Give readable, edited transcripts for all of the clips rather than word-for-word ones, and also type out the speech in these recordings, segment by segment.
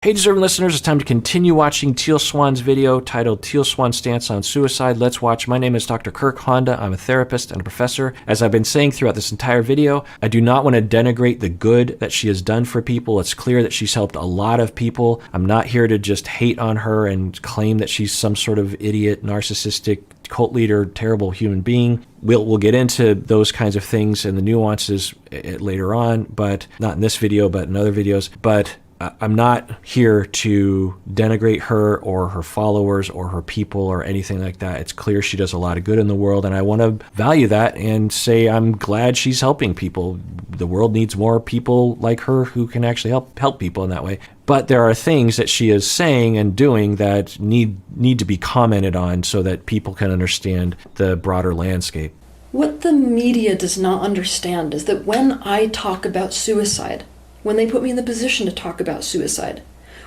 Hey deserving listeners, it's time to continue watching Teal Swan's video titled Teal Swan's Stance on Suicide. Let's watch. My name is Dr. Kirk Honda. I'm a therapist and a professor. As I've been saying throughout this entire video, I do not want to denigrate the good that she has done for people. It's clear that she's helped a lot of people. I'm not here to just hate on her and claim that she's some sort of idiot, narcissistic, cult leader, terrible human being. We'll get into those kinds of things and the nuances later on, but not in this video, but in other videos. But I'm not here to denigrate her or her followers or her people or anything like that. It's clear she does a lot of good in the world, and I want to value that and say I'm glad she's helping people. The world needs more people like her who can actually help people in that way. But there are things that she is saying and doing that need to be commented on so that people can understand the broader landscape. What the media does not understand is that when I talk about suicide, when they put me in the position to talk about suicide,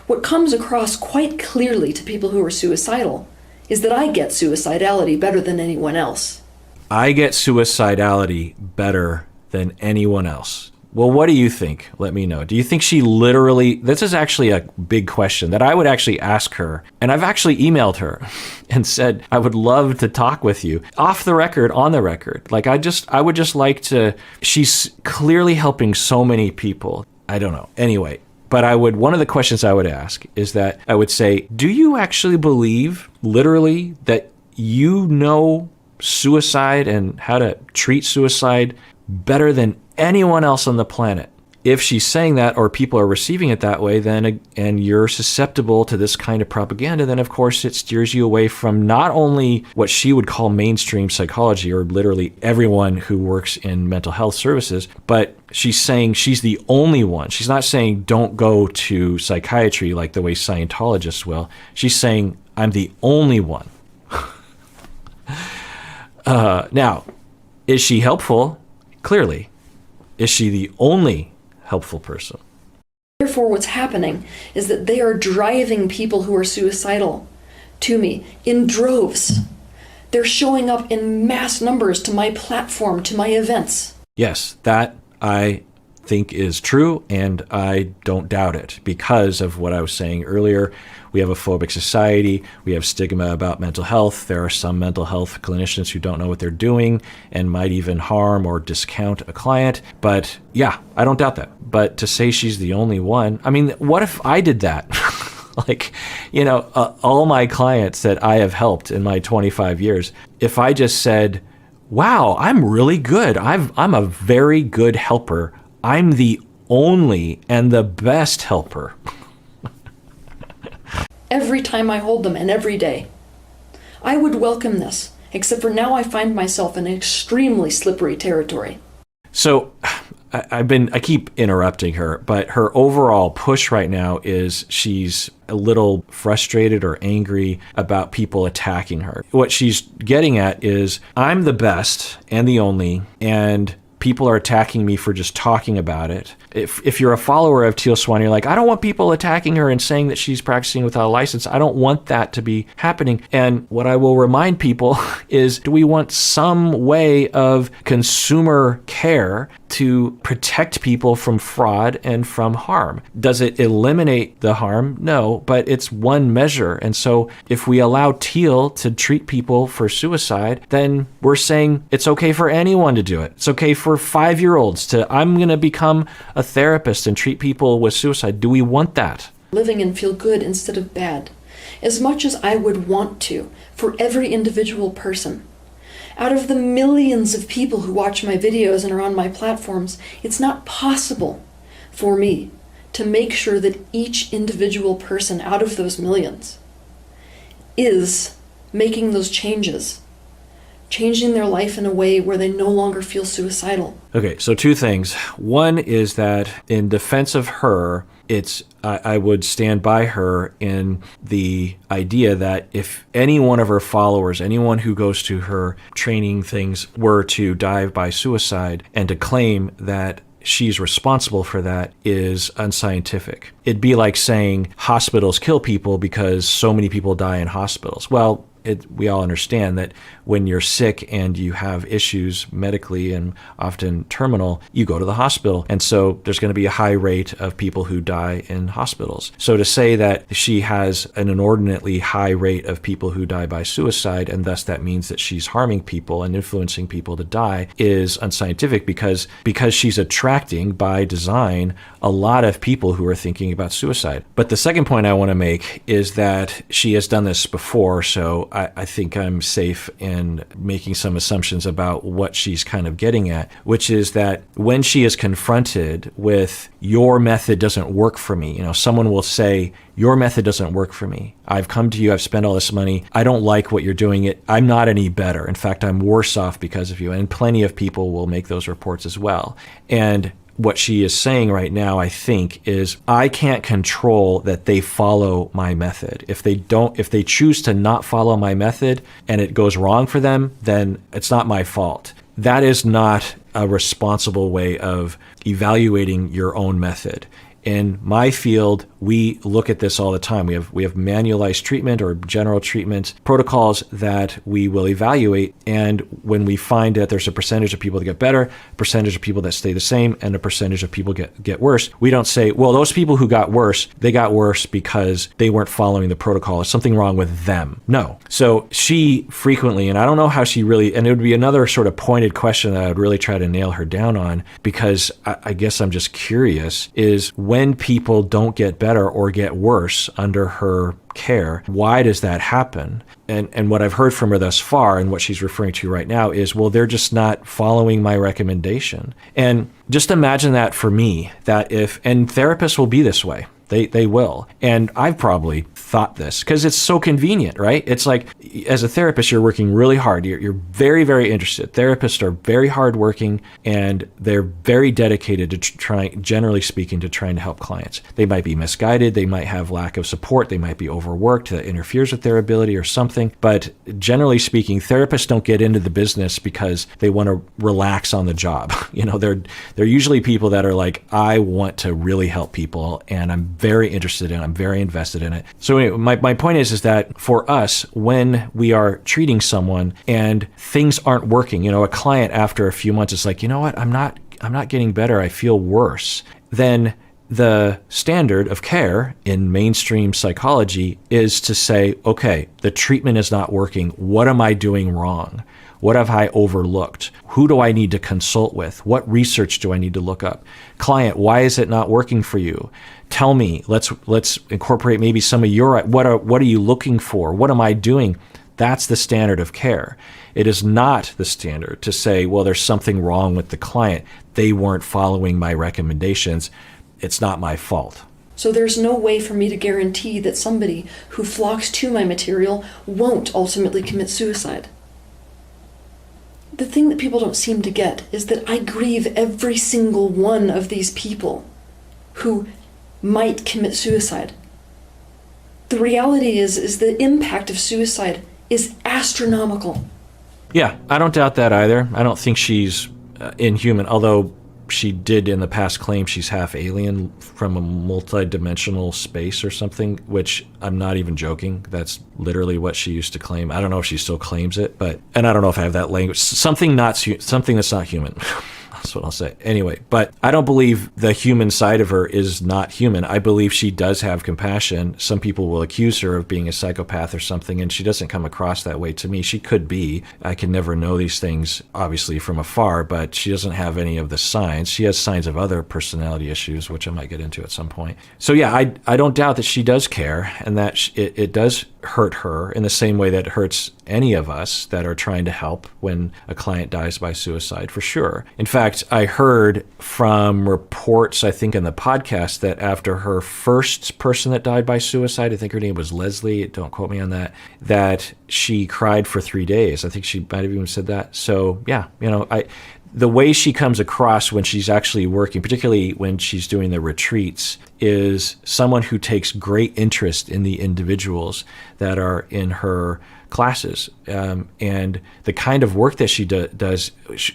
what comes across quite clearly to people who are suicidal is that I get suicidality better than anyone else. I get suicidality better than anyone else. Well, what do you think? Let me know. Do you think she literally, this is actually a big question that I would actually ask her. And I've actually emailed her and said, I would love to talk with you off the record, on the record. Like, I would just like to, she's clearly helping so many people. I don't know. Anyway, but one of the questions I would ask is that I would say, do you actually believe literally that you know suicide and how to treat suicide better than anyone else on the planet? If she's saying that, or people are receiving it that way, then, and you're susceptible to this kind of propaganda, then of course it steers you away from not only what she would call mainstream psychology, or literally everyone who works in mental health services, but she's saying she's the only one. She's not saying don't go to psychiatry like the way Scientologists will. She's saying I'm the only one. Now, is she helpful? Clearly. Is she the only helpful person? Therefore, what's happening is that they are driving people who are suicidal to me in droves. They're showing up in mass numbers to my platform, to my events. Yes, that I think is true, and I don't doubt it because of what I was saying earlier. We have a phobic society. We have stigma about mental health. There are some mental health clinicians who don't know what they're doing and might even harm or discount a client. But yeah, I don't doubt that. But to say she's the only one, I mean, what if I did that? Like, you know, all my clients that I have helped in my 25 years, if I just said, wow, I'm really good. I'm a very good helper. I'm the only and the best helper. Every time I hold them and every day. I would welcome this, except for now I find myself in extremely slippery territory. So I keep interrupting her, but her overall push right now is she's a little frustrated or angry about people attacking her. What she's getting at is I'm the best and the only, and people are attacking me for just talking about it. If you're a follower of Teal Swan, you're like, I don't want people attacking her and saying that she's practicing without a license. I don't want that to be happening. And what I will remind people is, do we want some way of consumer care to protect people from fraud and from harm? Does it eliminate the harm? No, but it's one measure. And so if we allow Teal to treat people for suicide, then we're saying it's okay for anyone to do it. It's okay for 5-year-olds to, I'm going to become a therapist and treat people with suicide. Do we want that? Living and feel good instead of bad. As much as I would want to for every individual person. Out of the millions of people who watch my videos and are on my platforms, it's not possible for me to make sure that each individual person out of those millions is making those changes, changing their life in a way where they no longer feel suicidal. Okay, so 2 things. One is that in defense of her, I would stand by her in the idea that if any one of her followers, anyone who goes to her training things, were to die by suicide and to claim that she's responsible for that is unscientific. It'd be like saying hospitals kill people because so many people die in hospitals. Well, we all understand that when you're sick and you have issues medically and often terminal, you go to the hospital. And so there's going to be a high rate of people who die in hospitals. So to say that she has an inordinately high rate of people who die by suicide, and thus that means that she's harming people and influencing people to die, is unscientific because she's attracting by design a lot of people who are thinking about suicide. But the second point I want to make is that she has done this before, so I think I'm safe in making some assumptions about what she's kind of getting at, which is that when she is confronted with your method doesn't work for me, someone will say, your method doesn't work for me. I've come to you, I've spent all this money. I don't like what you're doing. I'm not any better. In fact, I'm worse off because of you. And plenty of people will make those reports as well. And what she is saying right now, I think, is I can't control that they follow my method. If they choose to not follow my method and it goes wrong for them, then it's not my fault. That is not a responsible way of evaluating your own method. In my field, we look at this all the time. We have manualized treatment or general treatment protocols that we will evaluate. And when we find that there's a percentage of people that get better, a percentage of people that stay the same, and a percentage of people get worse, we don't say, well, those people who got worse, they got worse because they weren't following the protocol. There's something wrong with them. No. So she frequently, and I don't know how she really, and it would be another sort of pointed question that I would really try to nail her down on, because I guess I'm just curious, is when people don't get better or get worse under her care, why does that happen? And what I've heard from her thus far and what she's referring to right now is, well, they're just not following my recommendation. And just imagine that for me, and therapists will be this way. They will. And I've probably thought this because it's so convenient, right? It's like, as a therapist, you're working really hard. You're very, very interested. Therapists are very hardworking and they're very dedicated to generally speaking, to trying to help clients. They might be misguided. They might have lack of support. They might be overworked that interferes with their ability or something. But generally speaking, therapists don't get into the business because they want to relax on the job. They're usually people that are like, I want to really help people and I'm very interested in it. I'm very invested in it. So anyway, my point is that for us, when we are treating someone and things aren't working, a client after a few months is like, you know what, I'm not getting better. I feel worse. Then the standard of care in mainstream psychology is to say, okay, the treatment is not working. What am I doing wrong? What have I overlooked? Who do I need to consult with? What research do I need to look up? Client, why is it not working for you? Tell me, let's incorporate maybe some of your, what are you looking for? What am I doing? That's the standard of care. It is not the standard to say, well, there's something wrong with the client. They weren't following my recommendations. It's not my fault. So there's no way for me to guarantee that somebody who flocks to my material won't ultimately commit suicide. The thing that people don't seem to get is that I grieve every single one of these people who might commit suicide. The reality is the impact of suicide is astronomical. Yeah, I don't doubt that either. I don't think she's inhuman, although she did in the past claim she's half alien from a multi-dimensional space or something, which I'm not even joking. That's literally what she used to claim. I don't know if she still claims it, and I don't know if I have that language. Something that's not human. That's what I'll say. Anyway, but I don't believe the human side of her is not human. I believe she does have compassion. Some people will accuse her of being a psychopath or something, and she doesn't come across that way to me. She could be. I can never know these things, obviously, from afar, but she doesn't have any of the signs. She has signs of other personality issues, which I might get into at some point. So yeah, I don't doubt that she does care, and that it does hurt her in the same way that it hurts any of us that are trying to help when a client dies by suicide, for sure. In fact, I heard from reports, I think in the podcast, that after her first person that died by suicide, I think her name was Leslie, don't quote me on that she cried for 3 days. I think she might have even said that. So yeah, the way she comes across when she's actually working, particularly when she's doing the retreats, is someone who takes great interest in the individuals that are in her classes. And the kind of work that she does,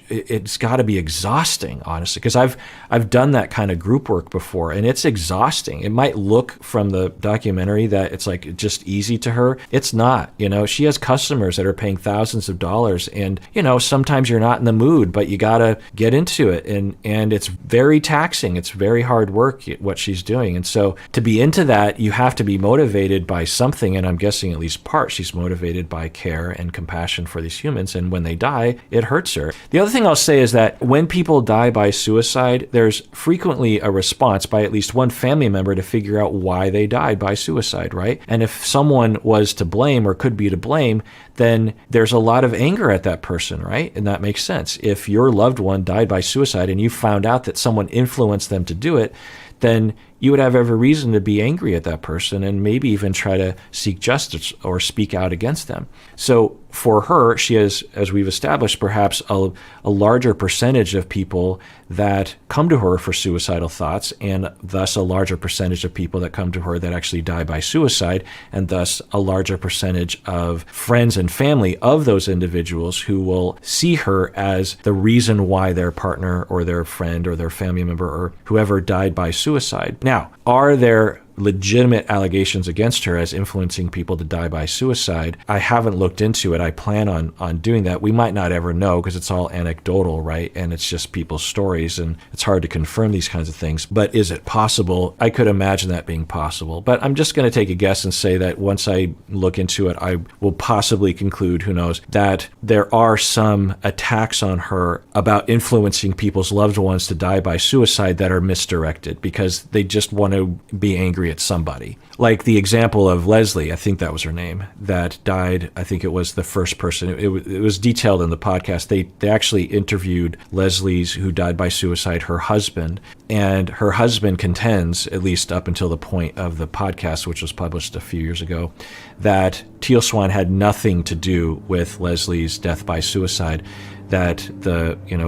it's got to be exhausting, honestly, because I've done that kind of group work before, and it's exhausting. It might look from the documentary that it's like just easy to her. It's not. She has customers that are paying thousands of dollars, and sometimes you're not in the mood, but you got to get into it, and it's very taxing. It's very hard work what she's doing. And so to be into that, you have to be motivated by something, and I'm guessing at least part she's motivated by care and compassion for these humans, and when they die, it hurts her. The other thing I'll say is that when people die by suicide, there's frequently a response by at least one family member to figure out why they died by suicide, right? And if someone was to blame or could be to blame, then there's a lot of anger at that person, right? And that makes sense. If your loved one died by suicide and you found out that someone influenced them to do it, then you would have every reason to be angry at that person and maybe even try to seek justice or speak out against them. So for her, she has, as we've established, perhaps a larger percentage of people that come to her for suicidal thoughts, and thus a larger percentage of people that come to her that actually die by suicide, and thus a larger percentage of friends and family of those individuals who will see her as the reason why their partner or their friend or their family member or whoever died by suicide. Now, are there legitimate allegations against her as influencing people to die by suicide? I haven't looked into it. I plan on doing that. We might not ever know because it's all anecdotal, right? And it's just people's stories, and it's hard to confirm these kinds of things. But is it possible? I could imagine that being possible. But I'm just going to take a guess and say that once I look into it, I will possibly conclude, who knows, that there are some attacks on her about influencing people's loved ones to die by suicide that are misdirected because they just want to be angry at somebody. Like the example of Leslie, I think that was her name, that died. I think it was the first person. It was detailed in the podcast. They actually interviewed Leslie's, who died by suicide, her husband, and her husband contends, at least up until the point of the podcast, which was published a few years ago, that Teal Swan had nothing to do with Leslie's death by suicide, that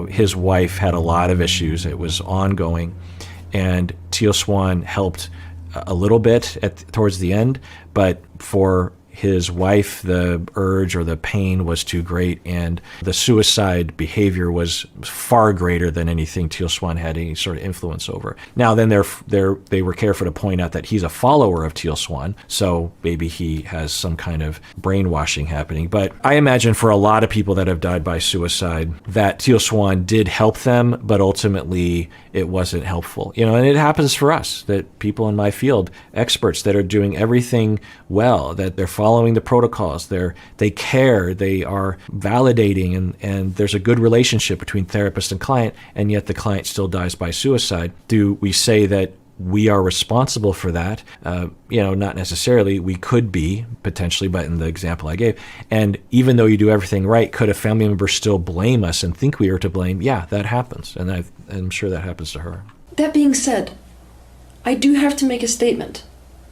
his wife had a lot of issues. It was ongoing, and Teal Swan helped a little bit towards the end, but for his wife, the urge or the pain was too great, and the suicide behavior was far greater than anything Teal Swan had any sort of influence over. Now, then they were careful to point out that he's a follower of Teal Swan, so maybe he has some kind of brainwashing happening. But I imagine for a lot of people that have died by suicide, that Teal Swan did help them, but ultimately it wasn't helpful. And it happens for us, that people in my field, experts that are doing everything well, that they're following the protocols, they care, they are validating, and there's a good relationship between therapist and client, and yet the client still dies by suicide. Do we say that we are responsible for that? Not necessarily. We could be, potentially, but in the example I gave. And even though you do everything right, could a family member still blame us and think we are to blame? Yeah, that happens. And I'm sure that happens to her. That being said, I do have to make a statement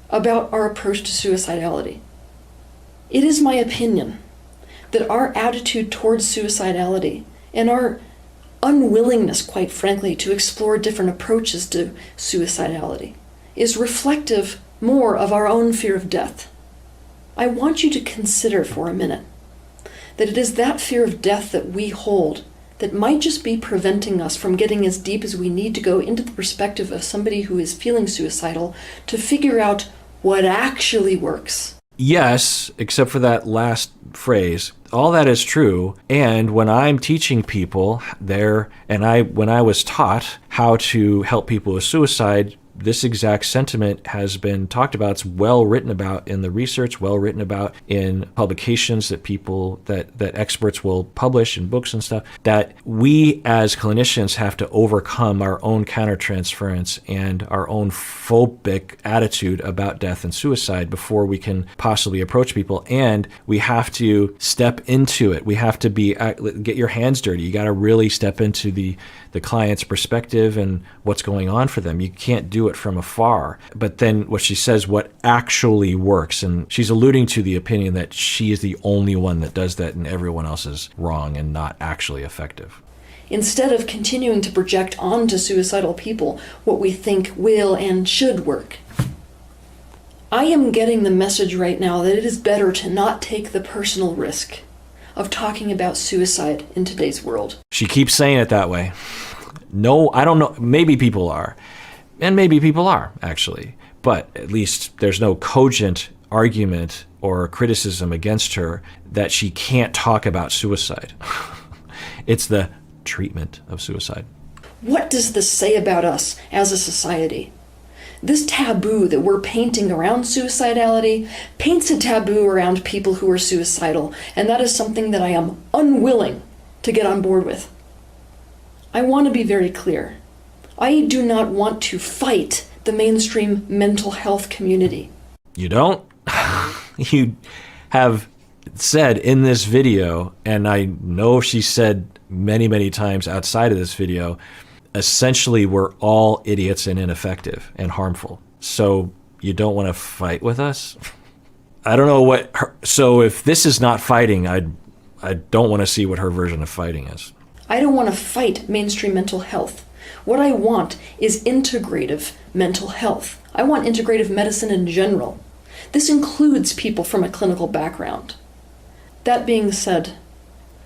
about our approach to suicidality. It is my opinion that our attitude towards suicidality and our unwillingness, quite frankly, to explore different approaches to suicidality is reflective more of our own fear of death. I want you to consider for a minute that it is that fear of death that we hold that might just be preventing us from getting as deep as we need to go into the perspective of somebody who is feeling suicidal to figure out what actually works. Yes, except for that last phrase. All that is true. And when I'm teaching people when I was taught how to help people with suicide, this exact sentiment has been talked about. It's well written about in the research, well written about in publications that experts will publish in books and stuff, that we as clinicians have to overcome our own countertransference and our own phobic attitude about death and suicide before we can possibly approach people. And we have to step into it. We have to get your hands dirty. You got to really step into the client's perspective and what's going on for them. You can't do it from afar. But then what she says, what actually works, and she's alluding to the opinion that she is the only one that does that and everyone else is wrong and not actually effective. Instead of continuing to project onto suicidal people what we think will and should work. I am getting the message right now that it is better to not take the personal risk of talking about suicide in today's world. She keeps saying it that way. No, I don't know. Maybe people are. And maybe people are, actually. But at least there's no cogent argument or criticism against her that she can't talk about suicide. It's the treatment of suicide. What does this say about us as a society? This taboo that we're painting around suicidality paints a taboo around people who are suicidal, and that is something that I am unwilling to get on board with. I want to be very clear. I do not want to fight the mainstream mental health community. You don't? You have said in this video, and I know she said many, many times outside of this video, essentially we're all idiots and ineffective and harmful. So you don't want to fight with us? I don't know what so if this is not fighting, I don't want to see what her version of fighting is. I don't want to fight mainstream mental health. What I want is integrative mental health. I want integrative medicine in general. This includes people from a clinical background. That being said,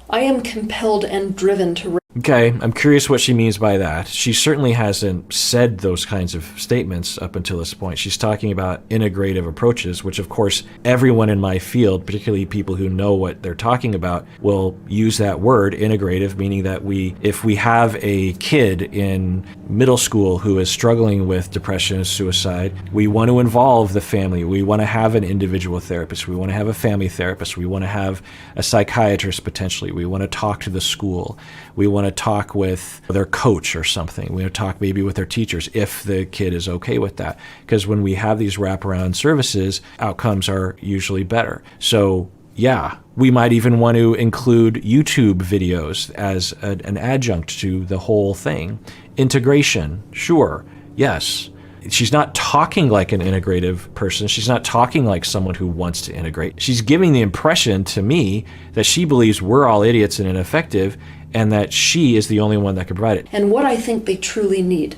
I am compelled and driven to... Okay, I'm curious what she means by that. She certainly hasn't said those kinds of statements up until this point. She's talking about integrative approaches, which of course everyone in my field, particularly people who know what they're talking about, will use that word, integrative, meaning that if we have a kid in middle school who is struggling with depression and suicide, we want to involve the family. We want to have an individual therapist. We want to have a family therapist. We want to have a psychiatrist potentially. We want to talk to the school. We want to talk with their coach or something. We want to talk maybe with their teachers if the kid is okay with that. Because when we have these wraparound services, outcomes are usually better. So yeah, we might even want to include YouTube videos as an adjunct to the whole thing. Integration, sure, yes. She's not talking like an integrative person. She's not talking like someone who wants to integrate. She's giving the impression to me that she believes we're all idiots and ineffective, and that she is the only one that can provide it. And what I think they truly need,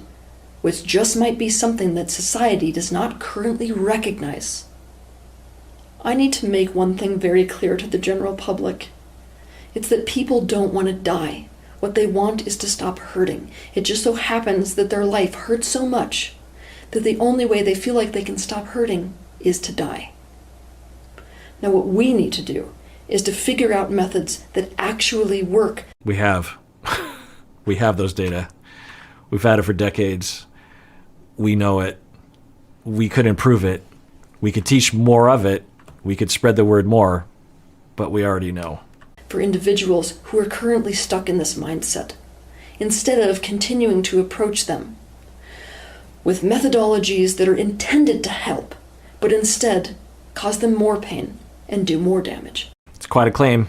which just might be something that society does not currently recognize. I need to make one thing very clear to the general public. It's that people don't want to die. What they want is to stop hurting. It just so happens that their life hurts so much that the only way they feel like they can stop hurting is to die. Now what we need to do is to figure out methods that actually work. We have. We have those data. We've had it for decades. We know it. We could improve it. We could teach more of it. We could spread the word more, but we already know. For individuals who are currently stuck in this mindset, instead of continuing to approach them with methodologies that are intended to help, but instead cause them more pain and do more damage. It's quite a claim.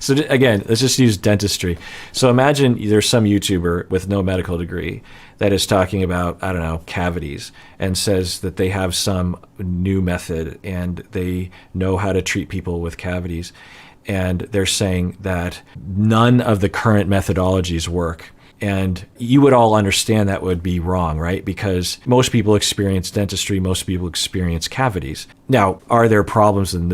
So again, let's just use dentistry. So imagine there's some YouTuber with no medical degree that is talking about, I don't know, cavities, and says that they have some new method and they know how to treat people with cavities. And they're saying that none of the current methodologies work. And you would all understand that would be wrong, right? Because most people experience dentistry, most people experience cavities. Now, are there problems in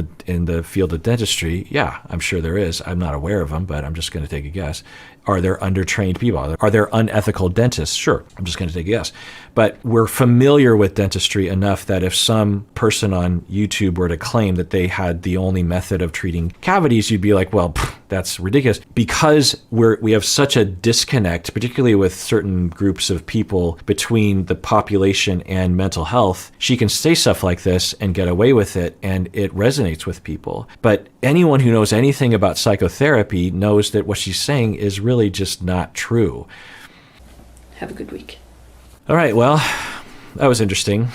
the field of dentistry? Yeah, I'm sure there is. I'm not aware of them, but I'm just going to take a guess. Are there undertrained people? Are there unethical dentists? Sure, I'm just going to take a guess. But we're familiar with dentistry enough that if some person on YouTube were to claim that they had the only method of treating cavities, you'd be like, well, that's ridiculous. Because we have such a disconnect, particularly with certain groups of people between the population and mental health, she can say stuff like this and get away with it, and it resonates with people. But anyone who knows anything about psychotherapy knows that what she's saying is really just not true. Have a good week. All right, well, that was interesting.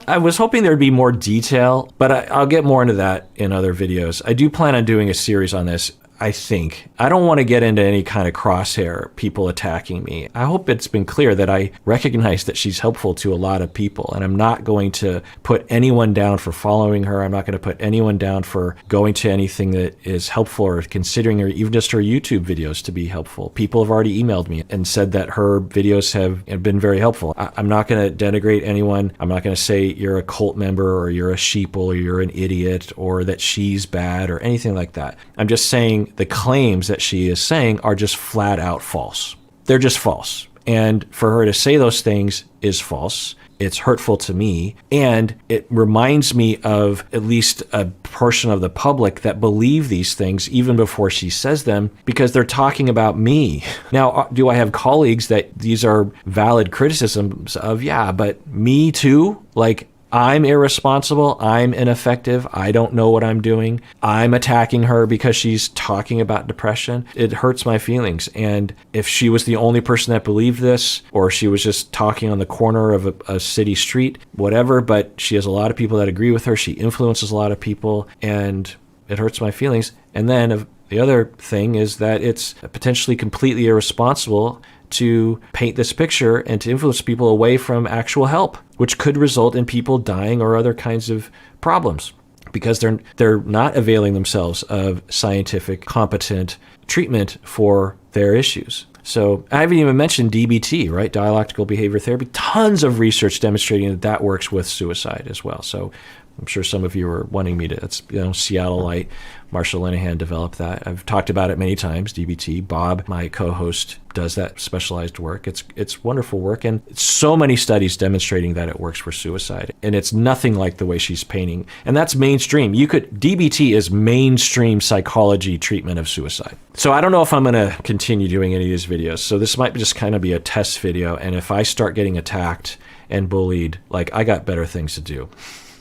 I was hoping there'd be more detail, but I'll get more into that in other videos. I do plan on doing a series on this. I think. I don't want to get into any kind of crosshair, people attacking me. I hope it's been clear that I recognize that she's helpful to a lot of people, and I'm not going to put anyone down for following her. I'm not going to put anyone down for going to anything that is helpful or considering her, even just her YouTube videos to be helpful. People have already emailed me and said that her videos have been very helpful. I'm not going to denigrate anyone. I'm not going to say you're a cult member or you're a sheeple or you're an idiot or that she's bad or anything like that. I'm just saying the claims that she is saying are just flat out false. They're just false. And for her to say those things is false. It's hurtful to me. And it reminds me of at least a portion of the public that believe these things even before she says them because they're talking about me. Now, do I have colleagues that these are valid criticisms of? Yeah, but me too? Like, I'm irresponsible. I'm ineffective. I don't know what I'm doing. I'm attacking her because she's talking about depression. It hurts my feelings. And if she was the only person that believed this, or she was just talking on the corner of a city street, whatever, but she has a lot of people that agree with her. She influences a lot of people, and it hurts my feelings. And then the other thing is that it's potentially completely irresponsible to paint this picture and to influence people away from actual help, which could result in people dying or other kinds of problems because they're not availing themselves of scientific, competent treatment for their issues. So I haven't even mentioned DBT, right? Dialectical behavior therapy. Tons of research demonstrating that works with suicide as well. So I'm sure some of you are wanting me to, it's, Seattle Light, Marshall Linehan developed that. I've talked about it many times, DBT. Bob, my co-host, does that specialized work. It's wonderful work, and so many studies demonstrating that it works for suicide. And it's nothing like the way she's painting. And that's mainstream. DBT is mainstream psychology treatment of suicide. So I don't know if I'm going to continue doing any of these videos. So this might just kind of be a test video. And if I start getting attacked and bullied, like, I got better things to do.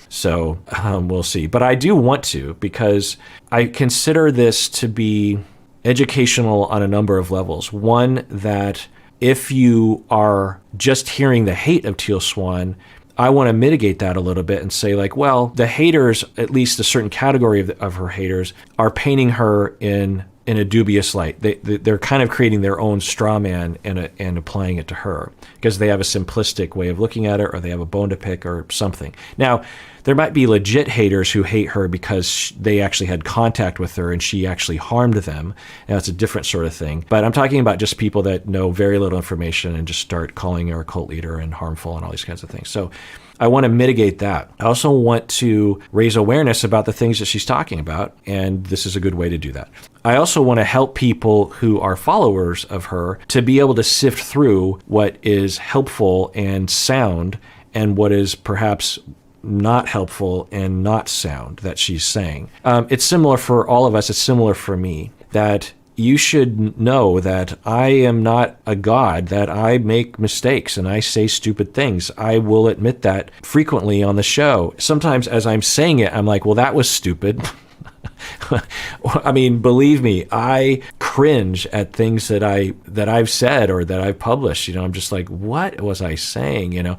So we'll see. But I do want to, because I consider this to be educational on a number of levels. One, that if you are just hearing the hate of Teal Swan, I want to mitigate that a little bit and say, like, well, the haters, at least a certain category of her haters, are painting her in a dubious light. They're kind of creating their own straw man and applying it to her because they have a simplistic way of looking at it, or they have a bone to pick or something. Now, there might be legit haters who hate her because they actually had contact with her and she actually harmed them. And that's a different sort of thing. But I'm talking about just people that know very little information and just start calling her a cult leader and harmful and all these kinds of things. So I want to mitigate that. I also want to raise awareness about the things that she's talking about, and this is a good way to do that. I also want to help people who are followers of her to be able to sift through what is helpful and sound and what is perhaps not helpful and not sound that she's saying. It's similar for all of us. It's similar for me, that you should know that I am not a god, that I make mistakes and I say stupid things. I will admit that frequently on the show. Sometimes as I'm saying it, I'm like, well, that was stupid. I mean, believe me, I cringe at things that I've said or that I've published. I'm just like, what was I saying?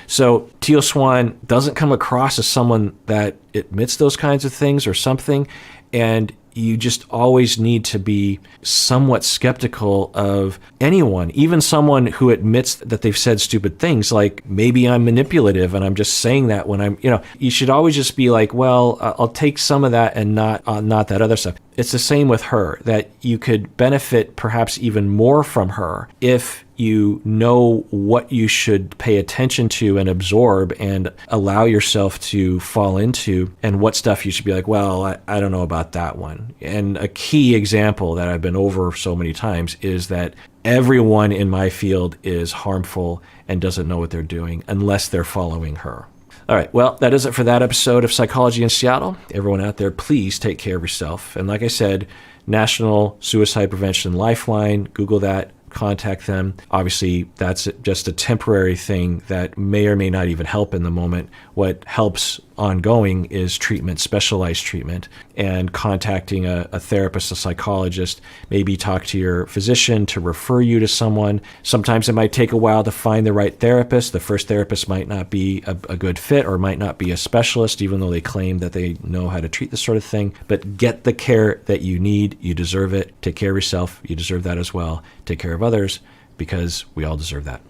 So Teal Swan doesn't come across as someone that admits those kinds of things or something, and you just always need to be somewhat skeptical of anyone, even someone who admits that they've said stupid things, like maybe I'm manipulative and I'm just saying that when I'm, you should always just be like, well, I'll take some of that and not that other stuff. It's the same with her, that you could benefit perhaps even more from her if you know what you should pay attention to and absorb and allow yourself to fall into, and what stuff you should be like, well, I don't know about that one. And a key example that I've been over so many times is that everyone in my field is harmful and doesn't know what they're doing unless they're following her. All right, well, that is it for that episode of Psychology in Seattle. Everyone out there, please take care of yourself. And like I said, National Suicide Prevention Lifeline, Google that, contact them. Obviously, that's just a temporary thing that may or may not even help in the moment. What helps ongoing is treatment, specialized treatment, and contacting a therapist, a psychologist, maybe talk to your physician to refer you to someone. Sometimes it might take a while to find the right therapist. The first therapist might not be a good fit or might not be a specialist, even though they claim that they know how to treat this sort of thing. But get the care that you need. You deserve it. Take care of yourself. You deserve that as well. Take care of others, because we all deserve that.